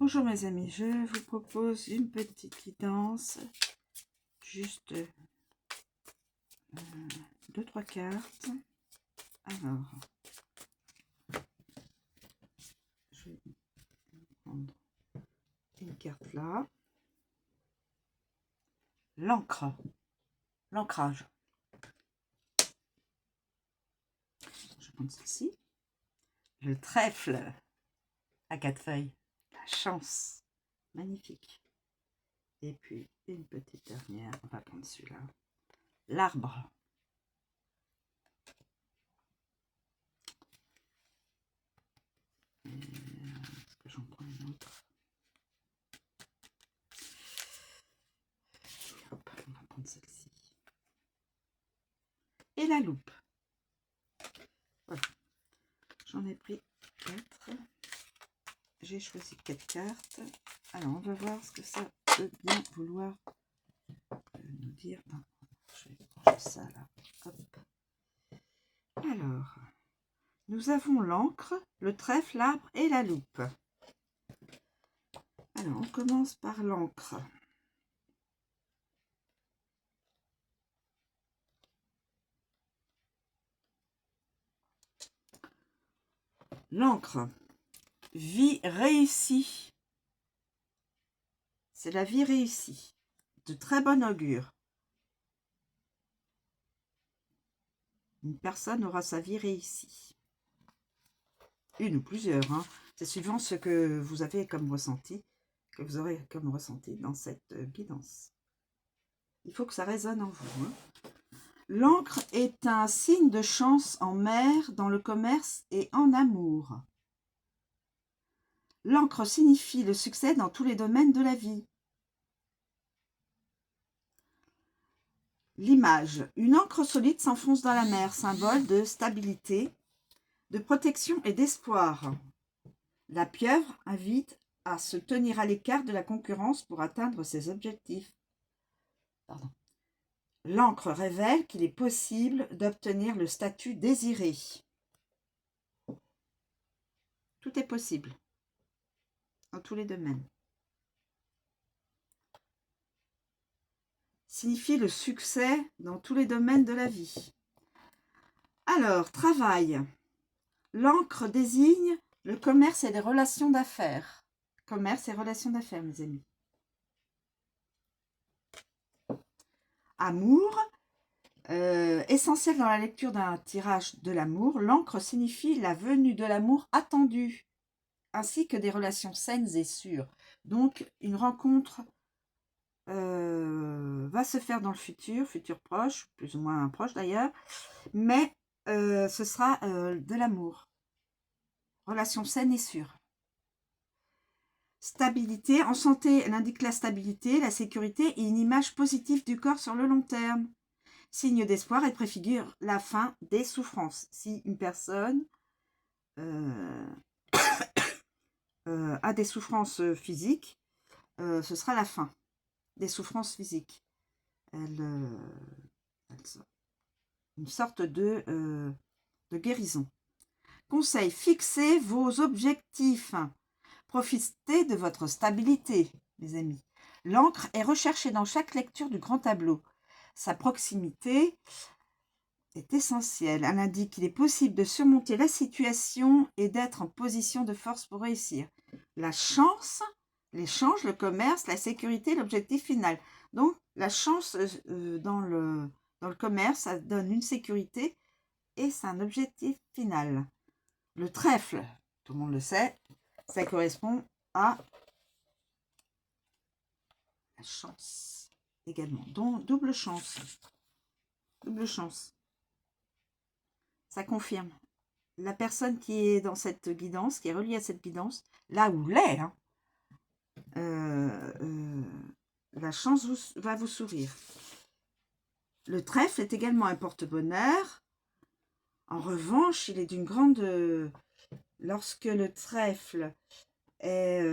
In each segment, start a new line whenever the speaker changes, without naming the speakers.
Bonjour mes amis, je vous propose une petite guidance, juste 2-3 cartes. Alors, je vais prendre une carte là. L'encre, l'ancrage. Je vais prendre celle-ci. Le trèfle à 4 feuilles, la chance, magnifique. Et puis une petite dernière, on va prendre celui-là. L'arbre. Est-ce que j'en prends une autre? Hop, on va prendre celle-ci. Et la loupe. Voilà. J'en ai pris 4. J'ai choisi 4 cartes. Alors, on va voir ce que ça peut bien vouloir nous dire. Non, je vais ranger ça là. Hop. Alors, nous avons l'encre, le trèfle, l'arbre et la loupe. Alors, on commence par l'encre. L'encre, vie réussie. C'est la vie réussie. De très bon augure. Une personne aura sa vie réussie. Une ou plusieurs, hein. C'est suivant ce que vous avez comme ressenti, que vous aurez comme ressenti dans cette guidance. Il faut que ça résonne en vous, hein. L'encre est un signe de chance en mer, dans le commerce et en amour. L'encre signifie le succès dans tous les domaines de la vie. L'image. Une encre solide s'enfonce dans la mer, symbole de stabilité, de protection et d'espoir. La pieuvre invite à se tenir à l'écart de la concurrence pour atteindre ses objectifs. L'encre révèle qu'il est possible d'obtenir le statut désiré. Tout est possible, dans tous les domaines. Signifie le succès dans tous les domaines de la vie. Alors, travail. L'encre désigne le commerce et les relations d'affaires. Commerce et relations d'affaires, mes amis. Amour. Essentiel dans la lecture d'un tirage de l'amour, l'encre signifie la venue de l'amour attendu, ainsi que des relations saines et sûres. Donc, une rencontre va se faire dans le futur proche, plus ou moins proche d'ailleurs, mais ce sera de l'amour. Relation saine et sûre. Stabilité. En santé, elle indique la stabilité, la sécurité et une image positive du corps sur le long terme. Signe d'espoir, elle préfigure la fin des souffrances. Si une personne a des souffrances physiques, ce sera la fin des souffrances physiques. Une sorte de guérison. Conseil, fixez vos objectifs. Profitez de votre stabilité, mes amis. L'encre est recherchée dans chaque lecture du grand tableau. Sa proximité est essentielle. Elle indique qu'il est possible de surmonter la situation et d'être en position de force pour réussir. La chance, l'échange, le commerce, la sécurité, l'objectif final. Donc, la chance dans le commerce, ça donne une sécurité et c'est un objectif final. Le trèfle, tout le monde le sait, ça correspond à la chance également. Donc, double chance. Double chance. Ça confirme. La personne qui est dans cette guidance, qui est reliée à cette guidance, là où l'est, hein, la chance va vous sourire. Le trèfle est également un porte-bonheur. En revanche, il est d'une grande... lorsque le trèfle est...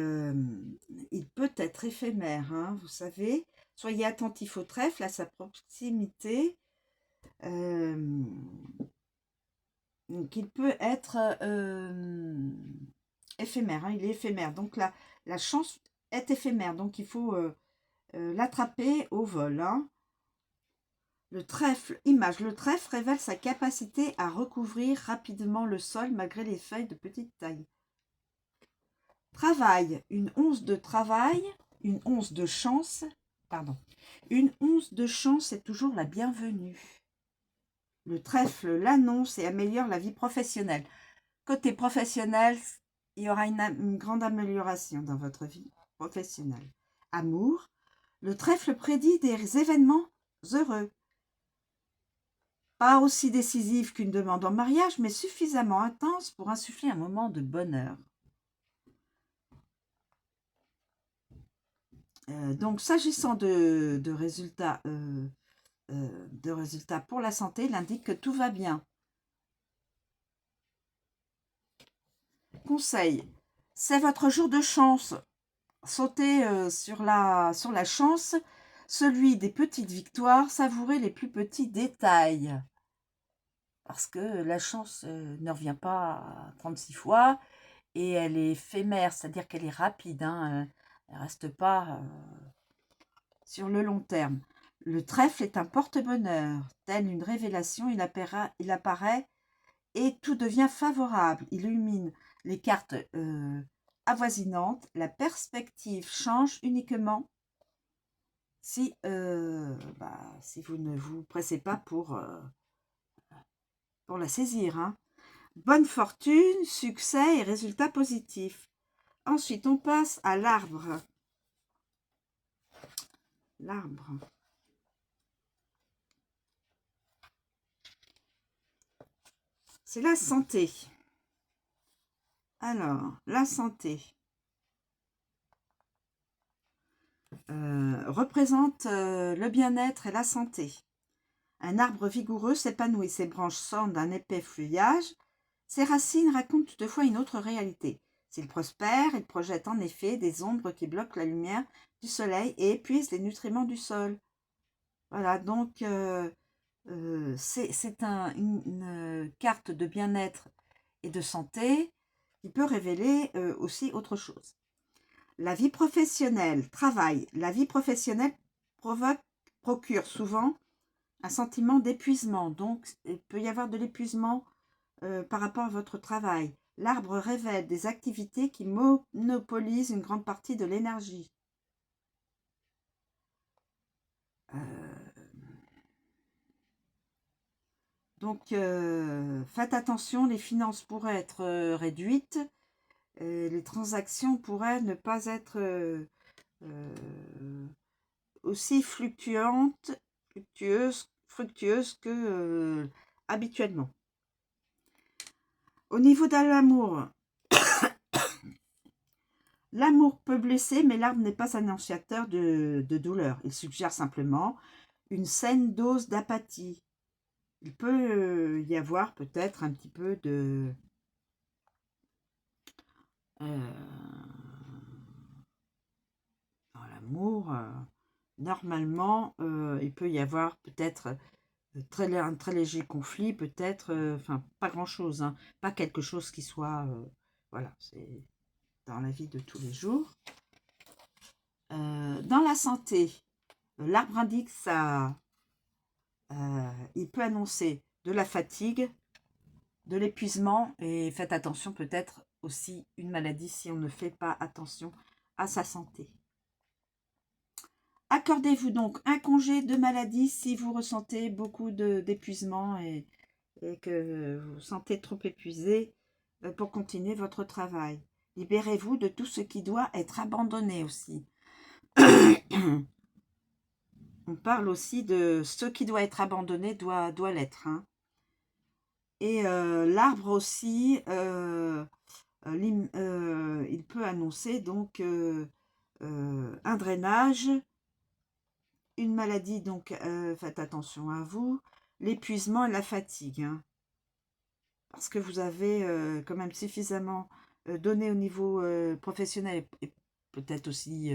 il peut être éphémère, hein, vous savez. Soyez attentifs au trèfle, à sa proximité. Qu'il peut être éphémère, hein, il est éphémère. Donc La chance est éphémère, donc il faut l'attraper au vol. Hein. Le trèfle, image, le trèfle révèle sa capacité à recouvrir rapidement le sol malgré les feuilles de petite taille. Travail, une once de travail, une once de chance, pardon, une once de chance est toujours la bienvenue. Le trèfle l'annonce et améliore la vie professionnelle. Côté professionnel, il y aura une grande amélioration dans votre vie professionnelle. Amour, le trèfle prédit des événements heureux. Pas aussi décisif qu'une demande en mariage, mais suffisamment intense pour insuffler un moment de bonheur. Donc, s'agissant de résultats pour la santé, il indique que tout va bien. Conseil, c'est votre jour de chance. Sautez sur la chance, celui des petites victoires, savourez les plus petits détails. Parce que la chance ne revient pas 36 fois et elle est éphémère, c'est-à-dire qu'elle est rapide. Hein, elle ne reste pas sur le long terme. Le trèfle est un porte-bonheur. Telle une révélation, il apparaît et tout devient favorable. Il illumine les cartes avoisinantes. La perspective change uniquement si vous ne vous pressez pas pour la saisir. Hein. Bonne fortune, succès et résultats positifs. Ensuite, on passe à l'arbre. L'arbre. C'est la santé. Alors, la santé représente le bien-être et la santé. Un arbre vigoureux s'épanouit, ses branches sortent d'un épais feuillage, ses racines racontent toutefois une autre réalité. S'il prospère, il projette en effet des ombres qui bloquent la lumière du soleil et épuisent les nutriments du sol. Voilà, donc c'est une carte de bien-être et de santé qui peut révéler aussi autre chose. La vie professionnelle, travail. La vie professionnelle procure souvent un sentiment d'épuisement. Donc, il peut y avoir de l'épuisement par rapport à votre travail. L'arbre révèle des activités qui monopolisent une grande partie de l'énergie. Donc, faites attention, les finances pourraient être réduites. Les transactions pourraient ne pas être aussi fructueuses que habituellement. Au niveau de l'amour, l'amour peut blesser, mais l'arbre n'est pas annonciateur de douleur. Il suggère simplement une saine dose d'apathie. Il peut y avoir peut-être un petit peu de... dans l'amour, normalement, il peut y avoir peut-être un très léger conflit, peut-être, enfin, pas grand-chose, hein, pas quelque chose qui soit... voilà, c'est dans la vie de tous les jours. Dans la santé, l'arbre indique ça... il peut annoncer de la fatigue, de l'épuisement et faites attention peut-être aussi une maladie si on ne fait pas attention à sa santé. Accordez-vous donc un congé de maladie si vous ressentez beaucoup d'épuisement et que vous vous sentez trop épuisé pour continuer votre travail. Libérez-vous de tout ce qui doit être abandonné aussi. On parle aussi de ce qui doit être abandonné doit l'être. Hein. Et l'arbre aussi, il peut annoncer donc un drainage, une maladie, donc faites attention à vous, l'épuisement et la fatigue. Hein, parce que vous avez quand même suffisamment donné au niveau professionnel et peut-être aussi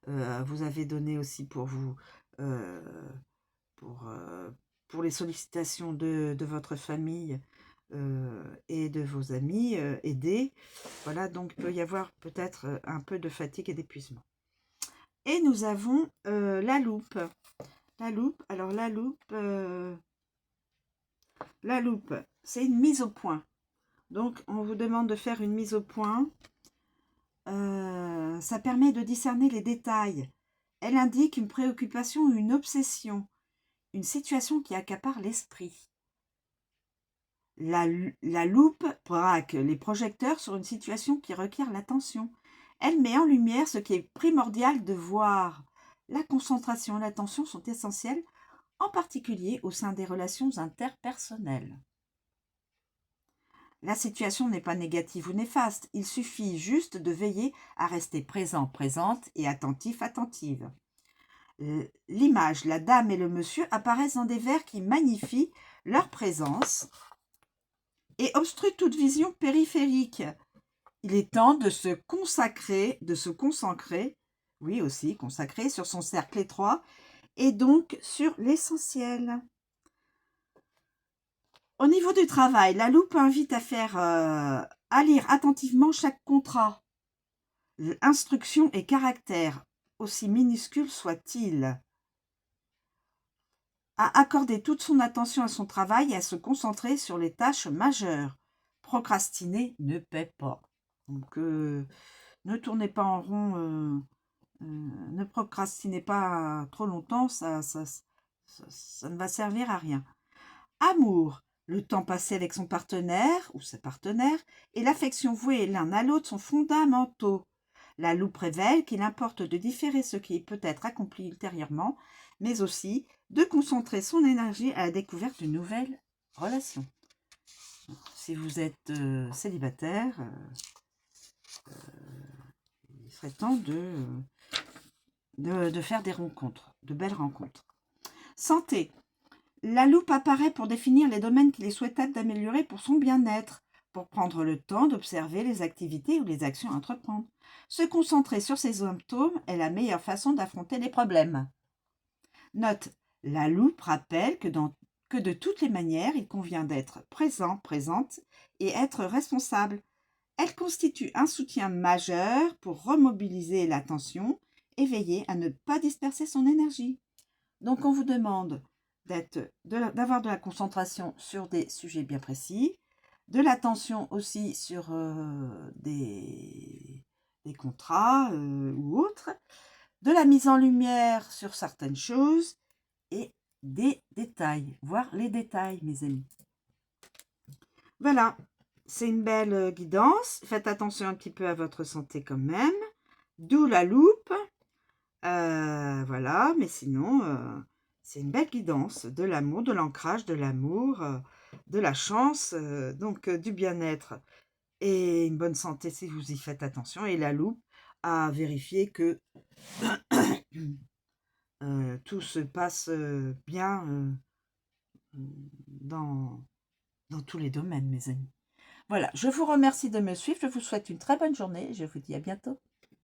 vous avez donné aussi pour vous pour les sollicitations de votre famille et de vos amis aidés. Voilà, donc il peut y avoir peut-être un peu de fatigue et d'épuisement. Et nous avons la loupe. La loupe, alors la loupe, c'est une mise au point. Donc, on vous demande de faire une mise au point. Ça permet de discerner les détails. Elle indique une préoccupation ou une obsession, une situation qui accapare l'esprit. La loupe braque les projecteurs sur une situation qui requiert l'attention. Elle met en lumière ce qui est primordial de voir. La concentration et l'attention sont essentielles, en particulier au sein des relations interpersonnelles. La situation n'est pas négative ou néfaste, il suffit juste de veiller à rester présent, présente et attentif, attentive. L'image, la dame et le monsieur apparaissent dans des vers qui magnifient leur présence et obstruent toute vision périphérique. Il est temps de se consacrer, oui aussi, consacrer sur son cercle étroit et donc sur l'essentiel. Au niveau du travail, la loupe invite à lire attentivement chaque contrat, instruction et caractère, aussi minuscules soient-ils, à accorder toute son attention à son travail et à se concentrer sur les tâches majeures. Procrastiner ne paie pas. Donc, ne tournez pas en rond, ne procrastinez pas trop longtemps, ça ne va servir à rien. Amour, le temps passé avec son partenaire ou sa partenaire et l'affection vouée l'un à l'autre sont fondamentaux. La loupe révèle qu'il importe de différer ce qui peut être accompli ultérieurement, mais aussi de concentrer son énergie à la découverte d'une nouvelle relation. Si vous êtes célibataire, il serait temps de faire des rencontres, de belles rencontres. Santé. La loupe apparaît pour définir les domaines qu'il est souhaitable d'améliorer pour son bien-être, pour prendre le temps d'observer les activités ou les actions à entreprendre. Se concentrer sur ces symptômes est la meilleure façon d'affronter les problèmes. Note, la loupe rappelle que de toutes les manières, il convient d'être présent, présente et être responsable. Elle constitue un soutien majeur pour remobiliser l'attention et veiller à ne pas disperser son énergie. Donc, on vous demande d'avoir de la concentration sur des sujets bien précis, de l'attention aussi sur des contrats ou autres, de la mise en lumière sur certaines choses et des détails, voir les détails, mes amis. Voilà, c'est une belle guidance. Faites attention un petit peu à votre santé quand même, d'où la loupe. Voilà, mais sinon, c'est une belle guidance de l'amour, de l'ancrage, de l'amour, de la chance, donc du bien-être et une bonne santé si vous y faites attention. Et la loupe à vérifier que tout se passe bien dans tous les domaines, mes amis. Voilà, je vous remercie de me suivre. Je vous souhaite une très bonne journée. Je vous dis à bientôt.